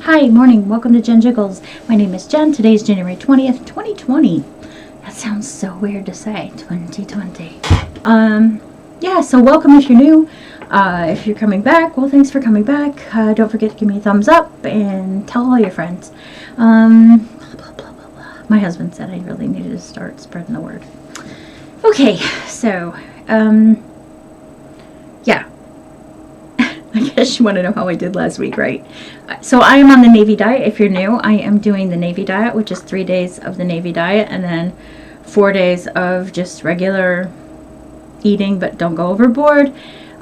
Hi, morning. Welcome to Jenn Jiggles. My name is Jen. Today is January 20th, 2020. That sounds so weird to say, 2020. Yeah, so welcome if you're new. If you're coming back, well, thanks for coming back. Don't forget to give me a thumbs up and tell all your friends. Blah, blah, blah, blah, blah. My husband said I really needed to start spreading the word. Okay, so, yeah. I guess you want to know how I did last week, right? So I am on the Navy diet. If you're new, I am doing the Navy diet, which is 3 days of the Navy diet and then 4 days of just regular eating, but don't go overboard.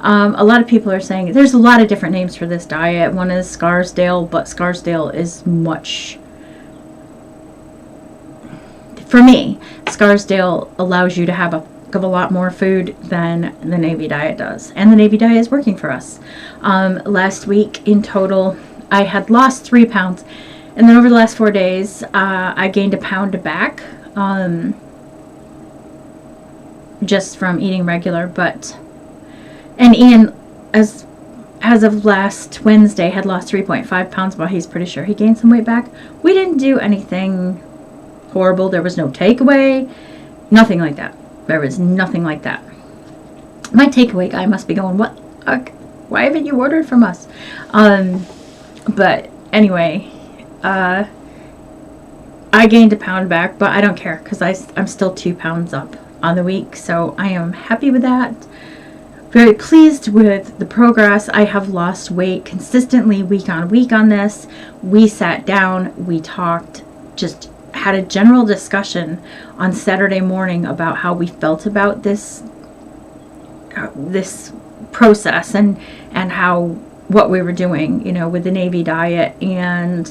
A lot of people are saying there's a lot of different names for this diet. One is Scarsdale, but Scarsdale is much, for me, Scarsdale allows you to have a lot more food than the Navy diet does, and the Navy diet is working for us. Last week in total I had lost 3 pounds, and then over the last 4 days I gained a pound back, just from eating regular. And Ian, as of last Wednesday, had lost 3.5 pounds, but he's pretty sure he gained some weight back. We didn't do anything horrible. There was no takeaway, nothing like that. There was nothing like that. My takeaway guy must be going, what? Why haven't you ordered from us? But anyway, I gained a pound back, but I don't care because I'm still 2 pounds up on the week. So I am happy with that. Very pleased with the progress. I have lost weight consistently week on week on this. We sat down, we talked, just had a general discussion on Saturday morning about how we felt about this process and how what we were doing, with the Navy diet. And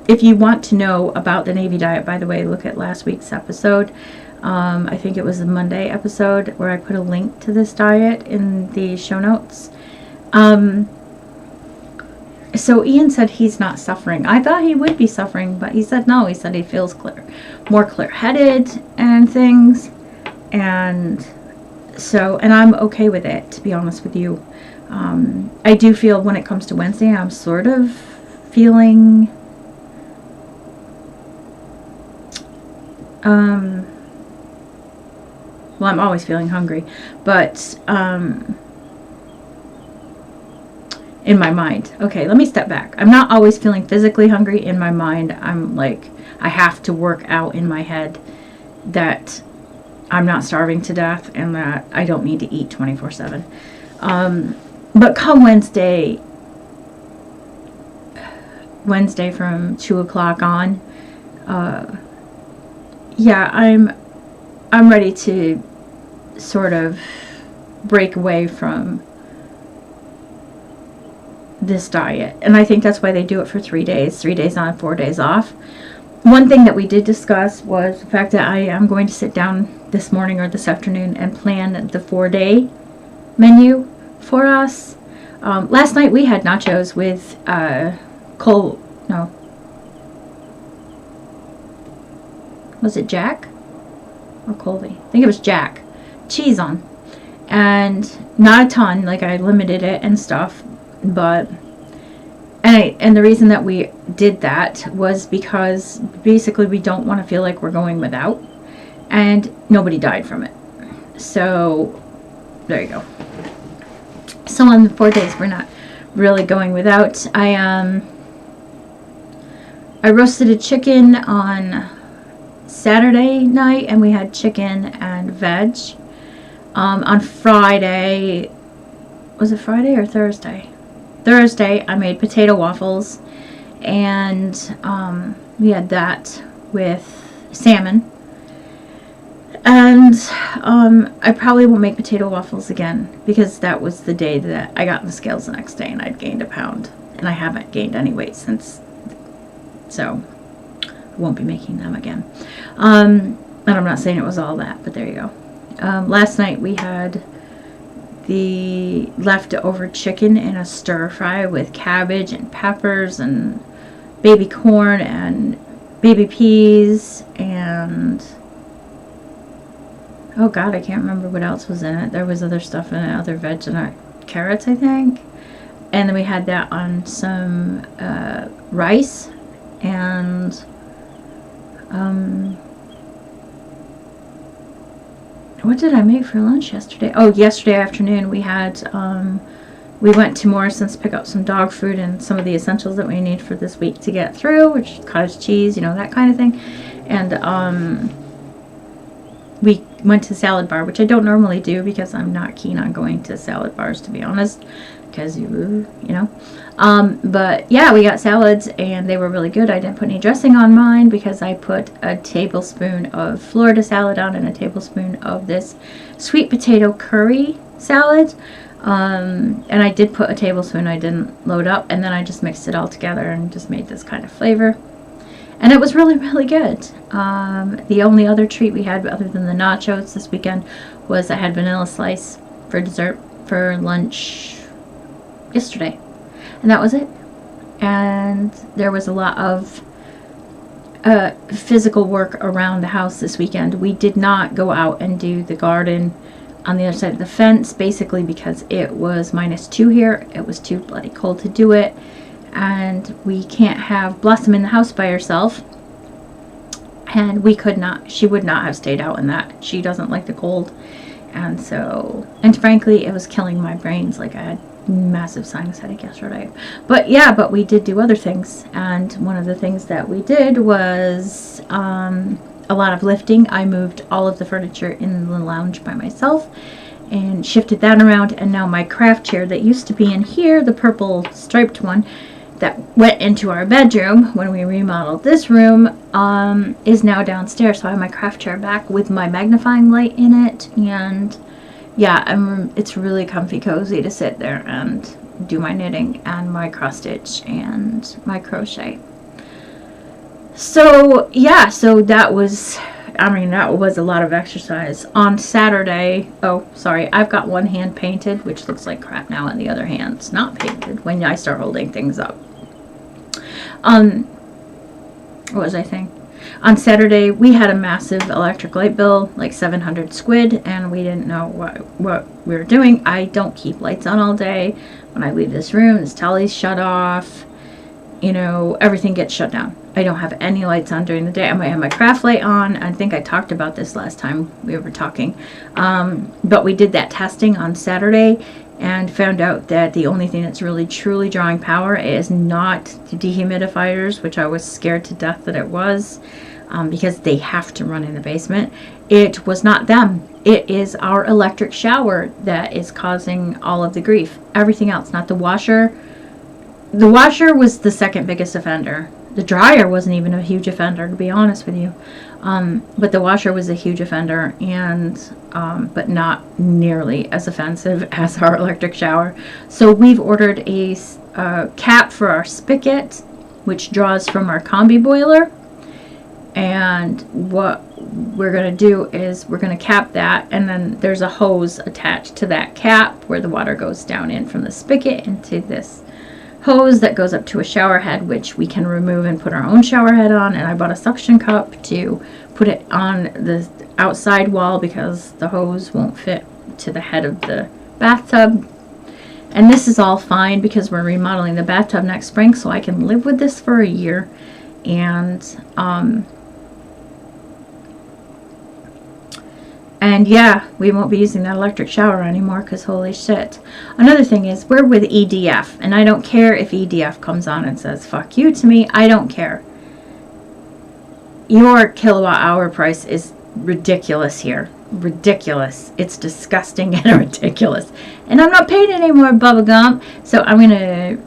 if you want to know about the Navy diet, by the way, look at last week's episode. I think it was the Monday episode where I put a link to this diet in the show notes. So Ian said he's not suffering. I thought he would be suffering, but he said no. He said he feels more clear-headed and things. And I'm okay with it, to be honest with you. I do feel when it comes to Wednesday, I'm sort of feeling well, I'm always feeling hungry, but in my mind. Okay, let me step back. I'm not always feeling physically hungry. In my mind, I'm like, I have to work out in my head that I'm not starving to death and that I don't need to eat 24/7. But come Wednesday from 2 o'clock on, yeah, I'm ready to sort of break away from this diet. And I think that's why they do it for 3 days. 3 days on, 4 days off. One thing that we did discuss was the fact that I am going to sit down this morning or this afternoon and plan the 4-day menu for us. Last night we had nachos with was it Jack or Colby? I think it was Jack. Cheese on. And not a ton, like I limited it and stuff. But and the reason that we did that was because basically we don't want to feel like we're going without, and nobody died from it. So there you go. So on the 4 days we're not really going without. I roasted a chicken on Saturday night, and we had chicken and veg. On Friday, was it Friday or Thursday? Thursday, I made potato waffles, and we had that with salmon. And I probably won't make potato waffles again, because that was the day that I got on the scales the next day and I'd gained a pound, and I haven't gained any weight since. So I won't be making them again. And I'm not saying it was all that, but there you go. Last night we had the leftover chicken in a stir fry with cabbage and peppers and baby corn and baby peas and oh god, I can't remember what else was in it. There was other stuff in it, other veg and carrots, I think. And then we had that on some rice and what did I make for lunch yesterday? Oh, yesterday afternoon we had we went to Morrison's to pick up some dog food and some of the essentials that we need for this week to get through, which is cottage cheese, you know, that kind of thing. And we went to salad bar, which I don't normally do because I'm not keen on going to salad bars, to be honest, because you know. But yeah, we got salads and they were really good. I didn't put any dressing on mine because I put a tablespoon of Florida salad on and a tablespoon of this sweet potato curry salad. And I did put a tablespoon, I didn't load up, and then I just mixed it all together and just made this kind of flavor. And it was really, really good. The only other treat we had other than the nachos this weekend was I had vanilla slice for dessert for lunch yesterday. And that was it. And there was a lot of physical work around the house this weekend. We did not go out and do the garden on the other side of the fence, basically because it was -2 here. It was too bloody cold to do it. And we can't have Blossom in the house by herself. And we could not, she would not have stayed out in that. She doesn't like the cold. And so, and frankly, it was killing my brains. Like I had massive sinus headache yesterday. But yeah, but we did do other things. And one of the things that we did was a lot of lifting. I moved all of the furniture in the lounge by myself and shifted that around. And now my craft chair that used to be in here, the purple striped one, that went into our bedroom when we remodeled this room, is now downstairs. So I have my craft chair back with my magnifying light in it, and yeah, it's really comfy cozy to sit there and do my knitting and my cross stitch and my crochet. So yeah, so that was, I mean, that was a lot of exercise. On Saturday, oh sorry, I've got one hand painted, which looks like crap now, and the other hand's not painted when I start holding things up. What was I saying? On Saturday, we had a massive electric light bill, like 700 squid, and we didn't know what we were doing. I don't keep lights on all day. When I leave this room, this telly's shut off. You know, everything gets shut down. I don't have any lights on during the day. I might have my craft light on. I think I talked about this last time we were talking. But we did that testing on Saturday and found out that the only thing that's really truly drawing power is not the dehumidifiers, which I was scared to death that it was, because they have to run in the basement. It was not them. It is our electric shower that is causing all of the grief. Everything else, not the washer. The washer was the second biggest offender. The dryer wasn't even a huge offender, to be honest with you. But the washer was a huge offender, and but not nearly as offensive as our electric shower. So we've ordered a cap for our spigot, which draws from our combi boiler. And what we're going to do is we're going to cap that, and then there's a hose attached to that cap where the water goes down in from the spigot into this hose that goes up to a shower head, which we can remove and put our own shower head on. And I bought a suction cup to put it on the outside wall because the hose won't fit to the head of the bathtub. And this is all fine because we're remodeling the bathtub next spring, so I can live with this for a year. And yeah, we won't be using that electric shower anymore because holy shit. Another thing is we're with EDF, and I don't care if EDF comes on and says fuck you to me. I don't care. Your kilowatt hour price is ridiculous here. Ridiculous. It's disgusting and ridiculous. And I'm not paying any more bubblegum, so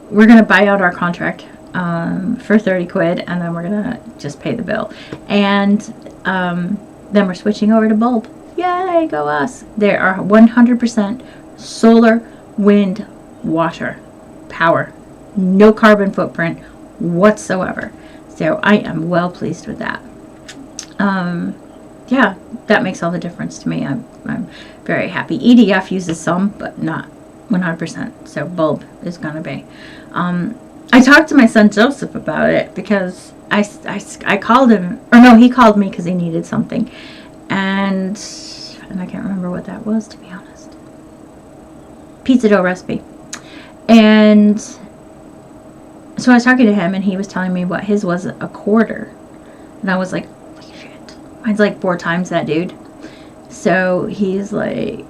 we're gonna buy out our contract for 30 quid, and then we're gonna just pay the bill. And then we're switching over to bulb. Yay, go us. There are 100% solar, wind, water power. No carbon footprint whatsoever. So I am well pleased with that. Yeah, that makes all the difference to me. I'm very happy. EDF uses some, but not 100%. So bulb is going to be. I talked to my son Joseph about it because I called him, or no, he called me because he needed something. And I can't remember what that was, to be honest. Pizza dough recipe. And so I was talking to him, and he was telling me what his was, a quarter. And I was like, holy shit. Mine's like 4 times that, dude. So he's like,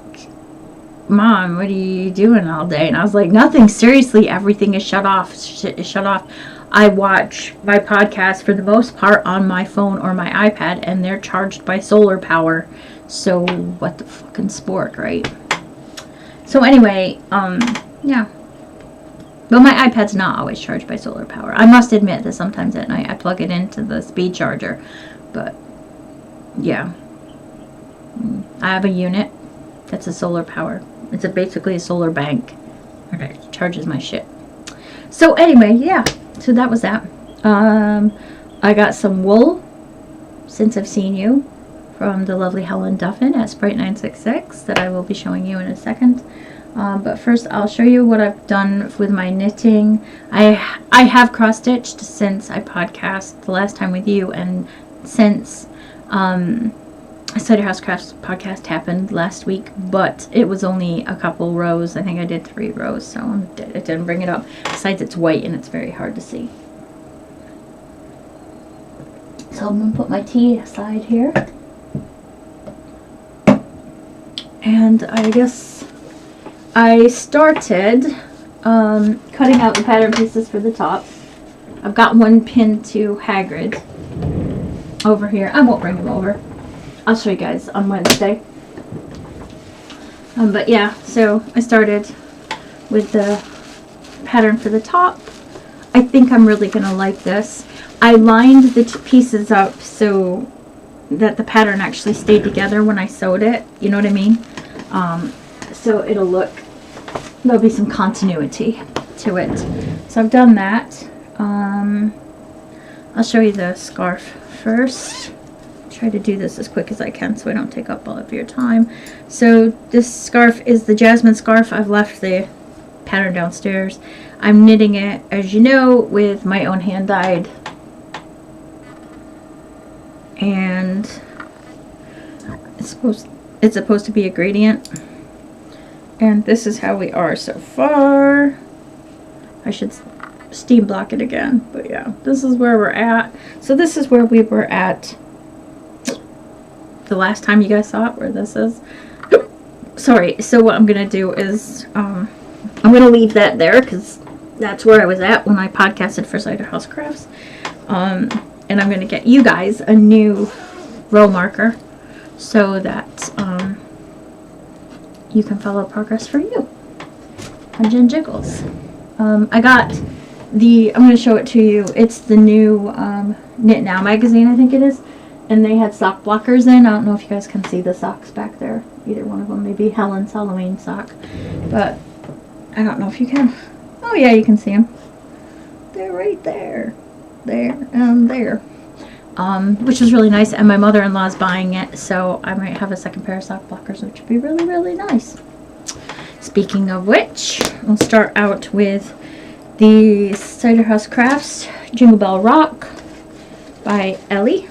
Mom, what are you doing all day? And I was like, nothing. Seriously, everything is shut off. Shit is shut off. I watch my podcast for the most part on my phone or my iPad, and they're charged by solar power. So what the fucking sport, right? So anyway, yeah. But my iPad's not always charged by solar power. I must admit that sometimes at night I plug it into the speed charger. But yeah, I have a unit that's a solar power. It's basically a solar bank. Okay, charges my shit. So anyway, yeah. So that was that. I got some wool since I've seen you from the lovely Helen Duffin at Sprite 966 that I will be showing you in a second. But first I'll show you what I've done with my knitting. I have cross-stitched since I podcast the last time with you, and since Cider House Crafts podcast happened last week, but it was only a couple rows. I think I did 3 rows, so it didn't bring it up. Besides, it's white and it's very hard to see. So I'm going to put my tea aside here. And I guess I started cutting out the pattern pieces for the top. I've got one pinned to Hagrid over here. I won't bring him over. I'll show you guys on Wednesday. But yeah, so I started with the pattern for the top. I think I'm really going to like this. I lined the pieces up so that the pattern actually stayed together when I sewed it. You know what I mean? So it'll look, there'll be some continuity to it. So I've done that. I'll show you the scarf first. Try to do this as quick as I can so I don't take up all of your time. So this scarf is the Jasmine scarf. I've left the pattern downstairs. I'm knitting it, as you know, with my own hand dyed, and it's supposed to be a gradient, and this is how we are so far. I should steam block it again, but yeah, this is where we're at. So this is where we were at the last time you guys saw it, where this is. Sorry. So what I'm gonna do is I'm gonna leave that there because that's where I was at when I podcasted for Cider House Crafts. And I'm gonna get you guys a new row marker so that you can follow progress for you on Jenn Jiggles. I got I'm gonna show it to you. It's the new Knit Now magazine, I think it is. And they had sock blockers in. I don't know if you guys can see the socks back there. Either one of them. Maybe Helen's Halloween sock. But I don't know if you can. Oh yeah, you can see them. They're right there. There and there. Which was really nice. And my mother-in-law's buying it. So I might have a second pair of sock blockers, which would be really, really nice. Speaking of which, we'll start out with the Cider House Crafts Jingle Bell Rock by Ellie.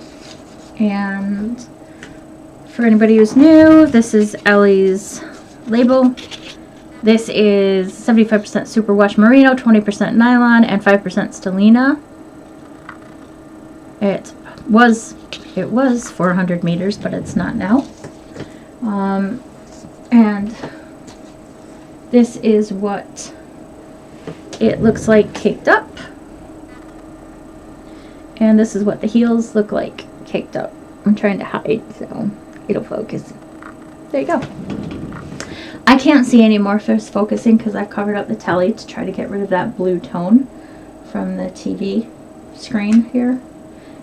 And for anybody who's new, this is Ellie's label. This is 75% superwash merino, 20% nylon, and 5% stellina. It was 400 meters, but it's not now. And this is what it looks like caked up. And this is what the heels look like caked up. I'm trying to hide so it'll focus. There you go. I can't see anymore if it's focusing because I've covered up the telly to try to get rid of that blue tone from the TV screen here.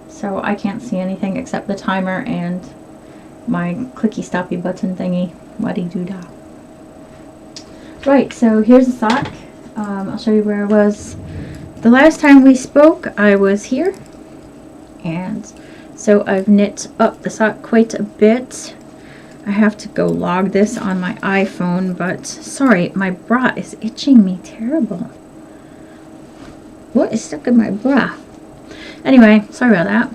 So I can't see anything except the timer and my clicky stoppy button thingy. Waddy-doo-dah. Right, so here's the sock. I'll show you where I was. The last time we spoke, I was here. And so I've knit up the sock quite a bit. I have to go log this on my iPhone, but sorry, my bra is itching me terrible. What is stuck in my bra? Anyway, sorry about that.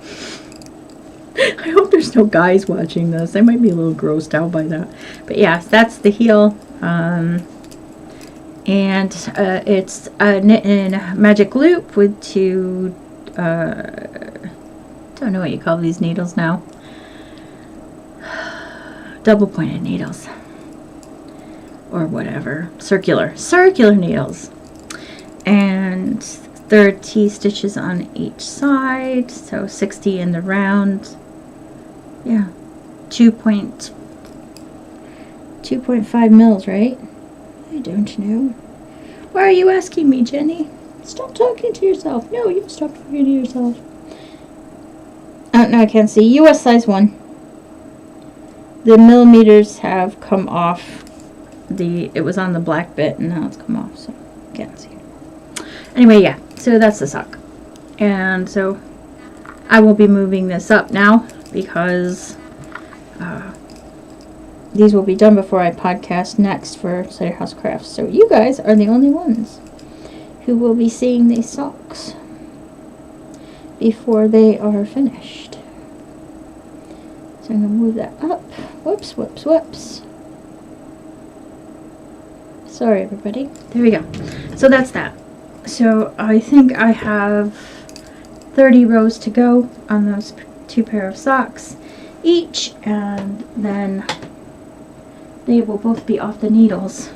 I hope there's no guys watching this. I might be a little grossed out by that. But yeah, that's the heel. And it's a knit in magic loop with two, don't know what you call these needles now. Double pointed needles. Or whatever. Circular needles. And 30 stitches on each side. So 60 in the round. Yeah. 2.5 mils, right? I don't know. Why are you asking me, Jenny? Stop talking to yourself. No, you stop talking to yourself. No, I can't see. US size 1. The millimeters have come off. It was on the black bit and now it's come off, so can't see. Anyway, yeah. So that's the sock. And so I will be moving this up now because these will be done before I podcast next for Cider House Crafts. So you guys are the only ones who will be seeing these socks before they are finished. So I'm going to move that up. Whoops, whoops, whoops. Sorry, everybody. There we go. So that's that. So I think I have 30 rows to go on those 2 pair of socks each, and then they will both be off the needles.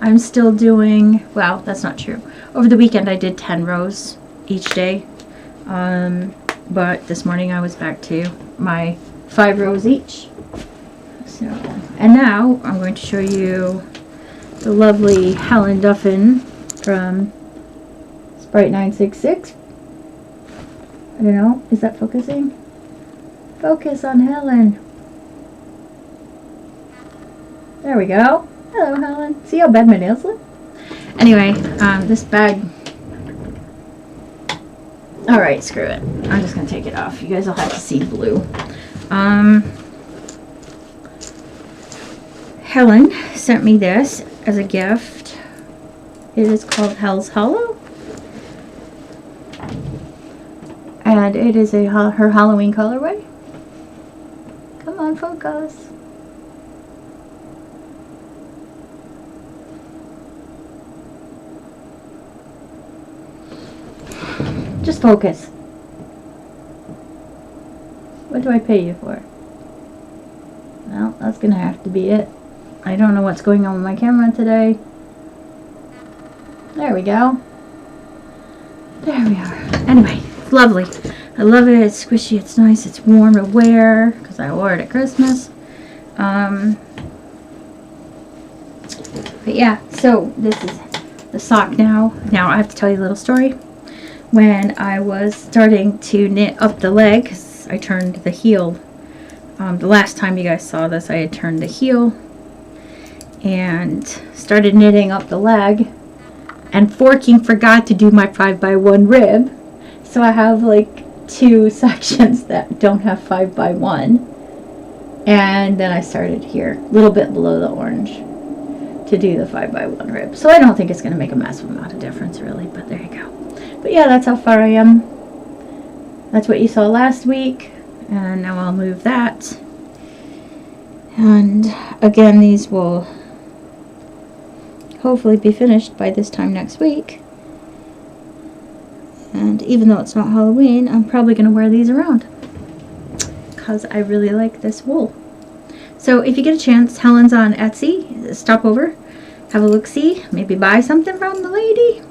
I'm still doing, well, that's not true. Over the weekend I did 10 rows each day. But this morning I was back to my 5 rows each. So, and now I'm going to show you the lovely Helen Duffin from Sprite 966. I don't know, is that focusing? Focus on Helen. There we go. Hello, Helen. See how bad my nails look? Anyway, this bag. Alright, screw it. I'm just going to take it off. You guys will have to see blue. Helen sent me this as a gift. It is called Hell's Hollow. And it is her Halloween colorway. Come on, focus. Just focus. What do I pay you for? Well, that's going to have to be it. I don't know what's going on with my camera today. There we go. There we are. Anyway, it's lovely. I love it. It's squishy. It's nice. It's warm to wear because I wore it at Christmas. But yeah, so this is the sock now. Now I have to tell you a little story. When I was starting to knit up the leg, 'cause I turned the heel. The last time you guys saw this, I had turned the heel and started knitting up the leg, and forking forgot to do my 5x1 rib, so I have like 2 sections that don't have 5x1, and then I started here a little bit below the orange to do the 5x1 rib. So I don't think it's going to make a massive amount of difference really, but there you go. But yeah, that's how far I am. That's what you saw last week, and now I'll move that. And again, these will hopefully be finished by this time next week. And even though it's not Halloween, I'm probably going to wear these around because I really like this wool. So if you get a chance, Helen's on Etsy. Stop over, have a look-see, maybe buy something from the lady.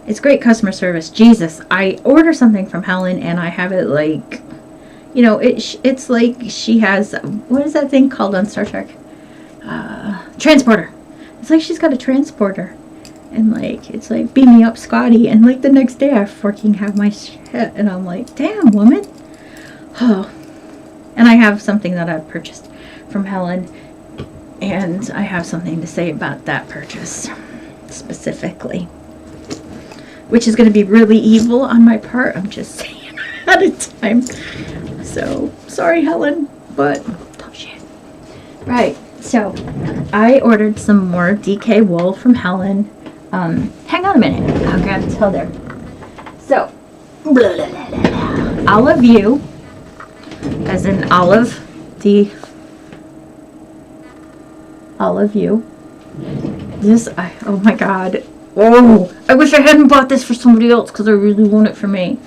It's great customer service. Jesus, I order something from Helen and I have it like, you know, it's like she has, what is that thing called on Star Trek? Transporter. It's like she's got a transporter. And like, it's like, beam me up, Scotty. And like the next day I freaking have my shit. And I'm like, damn, woman. Oh. And I have something that I've purchased from Helen. And I have something to say about that purchase specifically. Which is going to be really evil on my part. I'm just saying ahead of time. So, sorry, Helen, but bullshit. Right, so I ordered some more DK wool from Helen. Hang on a minute. I'll grab the tail there. So, Olive View, as in olive, the all of you. Oh my god. Oh, I wish I hadn't bought this for somebody else because I really want it for me.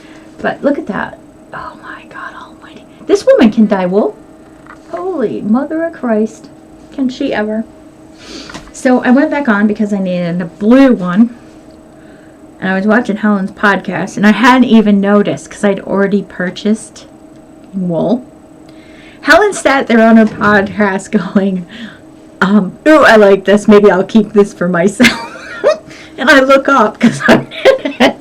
But look at that. Oh my god almighty. This woman can dye wool. Holy mother of Christ. Can she ever? So I went back on because I needed a blue one. And I was watching Helen's podcast, and I hadn't even noticed because I'd already purchased wool. Helen sat there on her podcast going, ooh, I like this. Maybe I'll keep this for myself. And I look up because I'm in it.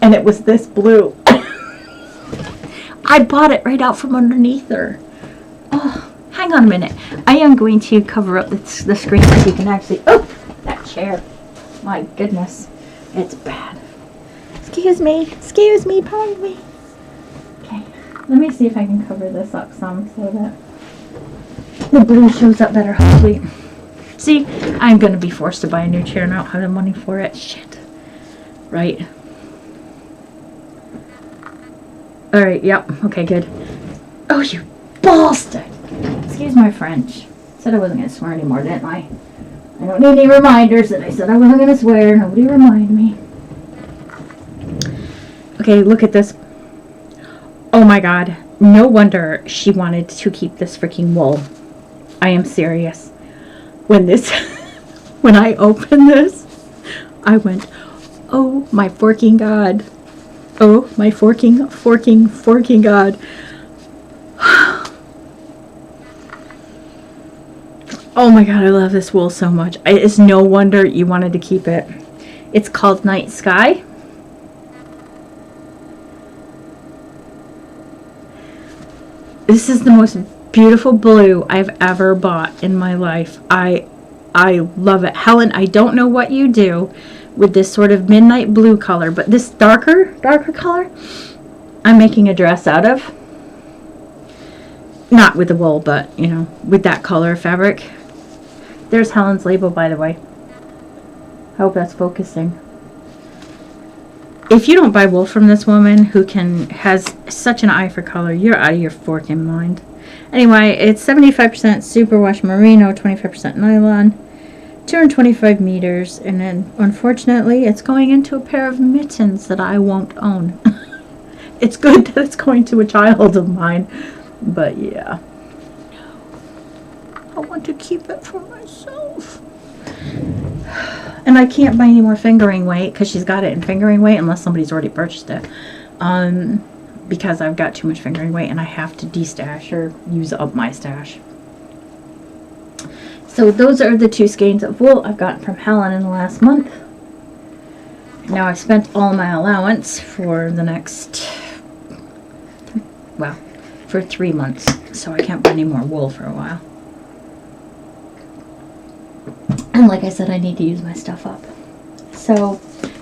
And it was this blue. I bought it right out from underneath her. Oh, hang on a minute. I am going to cover up the screen so you can actually... Oh, that chair. My goodness. It's bad. Excuse me, pardon me. Okay, let me see if I can cover this up some so that the blue shows up better, hopefully. See, I'm going to be forced to buy a new chair and I don't have the money for it. Shit. Right. Alright, yep. Okay, good. Oh, you bastard! Excuse my French. Said I wasn't going to swear anymore, didn't I? I don't need any reminders that I said I wasn't going to swear. Nobody remind me. Okay, look at this. Oh my god. No wonder she wanted to keep this freaking wool. I am serious. When I opened this, I went, oh my forking god. Oh my forking god. Oh my god, I love this wool so much. It's no wonder you wanted to keep it. It's called Night Sky. This is the most beautiful blue I've ever bought in my life. I love it. Helen, I don't know what you do with this sort of midnight blue color, but this darker color, I'm making a dress out of. Not with the wool, but, you know, with that color fabric. There's Helen's label, by the way. I hope that's focusing. If you don't buy wool from this woman who has such an eye for color, you're out of your forking mind. Anyway, it's 75% superwash merino, 25% nylon, 225 meters, and then unfortunately it's going into a pair of mittens that I won't own. It's good that it's going to a child of mine, but yeah. I want to keep it for myself. And I can't buy any more fingering weight because she's got it in fingering weight unless somebody's already purchased it. Because I've got too much fingering weight and I have to destash or use up my stash. So those are the 2 skeins of wool I've gotten from Helen in the last month. Now I've spent all my allowance for the next, well, for 3 months. So I can't buy any more wool for a while. And like I said, I need to use my stuff up. So,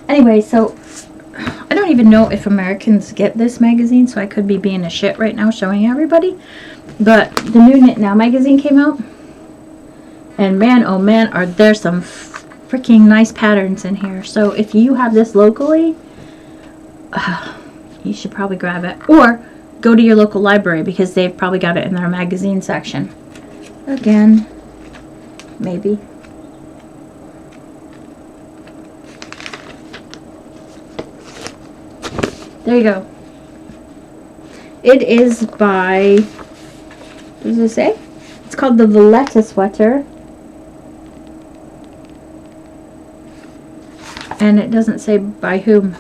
anyway, so I don't even know if Americans get this magazine, so I could be being a shit right now showing everybody. But the new Knit Now magazine came out. And man, oh man, are there some freaking nice patterns in here. So if you have this locally, you should probably grab it. Or go to your local library because they've probably got it in their magazine section. Again, maybe. There you go. It is by, what does it say? It's called the Valletta Sweater. And it doesn't say by whom.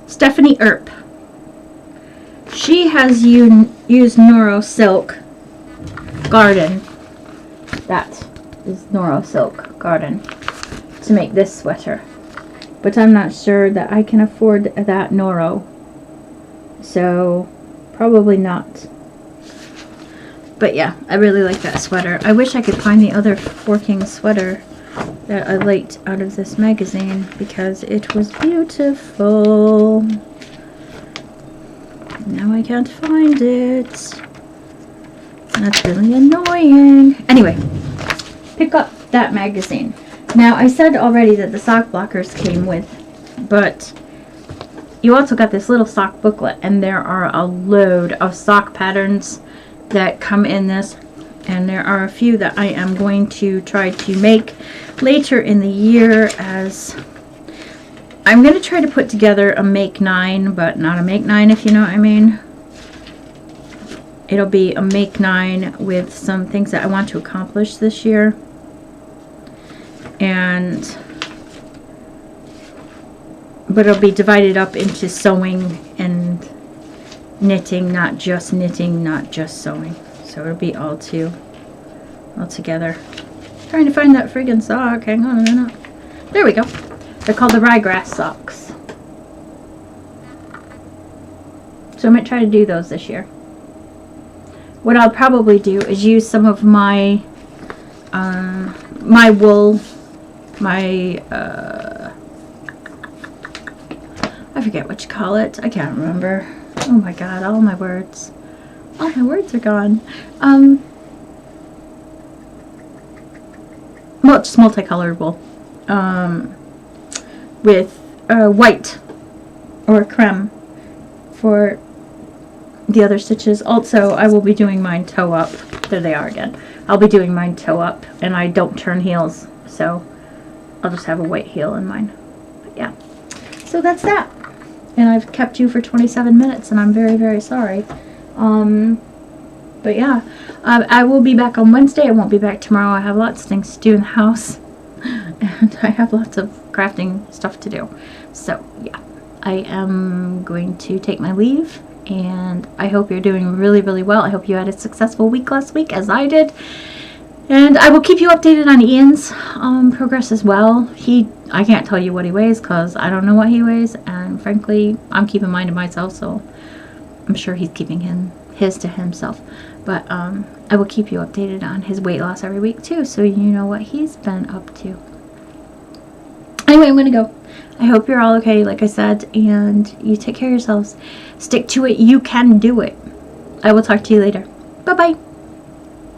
Stephanie Earp. She has used Noro Silk Garden. That is Noro Silk Garden to make this sweater. But I'm not sure that I can afford that Noro. So, probably not. But yeah, I really like that sweater. I wish I could find the other forking sweater that I liked out of this magazine because it was beautiful. Now I can't find it. That's really annoying. Anyway, pick up that magazine. Now, I said already that the sock blockers came with, but you also got this little sock booklet, and there are a load of sock patterns that come in this, and there are a few that I am going to try to make later in the year, as I'm going to try to put together a make 9, but not a make 9, if you know what I mean. It'll be a make 9 with some things that I want to accomplish this year. But it'll be divided up into sewing and knitting, not just knitting, not just sewing. So it'll be all together. Trying to find that friggin' sock. Hang on a minute. There we go. They're called the ryegrass socks. So I might try to do those this year. What I'll probably do is use some of my my wool, my I forget what you call it. I can't remember. Oh my god, all my words are gone. Well, just multicolored wool, with white or creme for the other stitches. Also, I will be doing mine toe up. There they are again. I'll be doing mine toe up, and I don't turn heels, so I'll just have a white heel in mine. But yeah, so that's that. And I've kept you for 27 minutes, and I'm very, very sorry. But yeah, I will be back on Wednesday. I won't be back tomorrow. I have lots of things to do in the house, and I have lots of crafting stuff to do. So yeah, I am going to take my leave, and I hope you're doing really, really well. I hope you had a successful week last week, as I did. And I will keep you updated on Ian's progress as well. I can't tell you what he weighs because I don't know what he weighs, and frankly, I'm keeping mine to myself, so I'm sure he's keeping his to himself. But I will keep you updated on his weight loss every week too, so you know what he's been up to. Anyway, I'm gonna go. I hope you're all okay, like I said, and you take care of yourselves. Stick to it. You can do it. I will talk to you later. Bye bye.